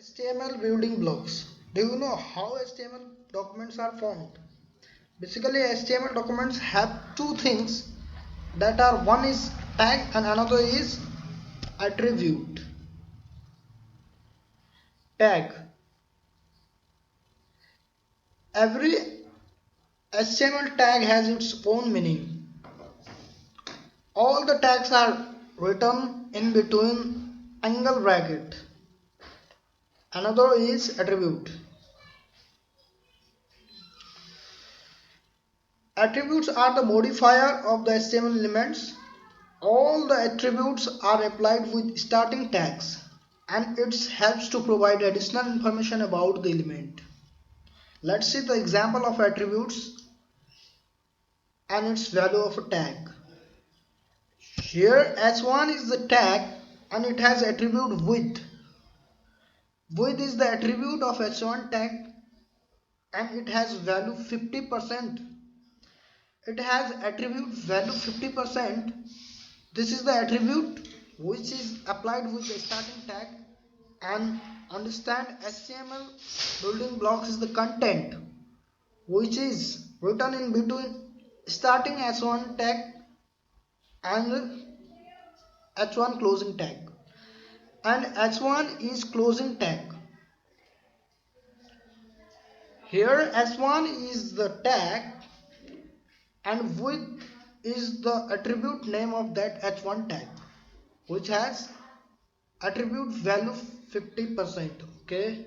HTML building blocks. Do you know how HTML documents are formed? Basically, HTML documents have two things that are one is tag and another is attribute. Tag. Every HTML tag has its own meaning. All the tags are written in between angle bracket. Another is attribute. Attributes are the modifier of the HTML elements. All the attributes are applied with starting tags and it helps to provide additional information about the element. Let's see the example of attributes and its value of a tag. Here h1 is the tag and it has attribute width. Width is the attribute of h1 tag and it has value 50%. It has attribute value 50%. This is the attribute which is applied with the starting tag, and understand HTML building blocks is the content which is written in between starting h1 tag and h1 closing tag, and h1 is closing tag. Here h1 is the tag and width is the attribute name of that h1 tag which has attribute value 50%. Okay,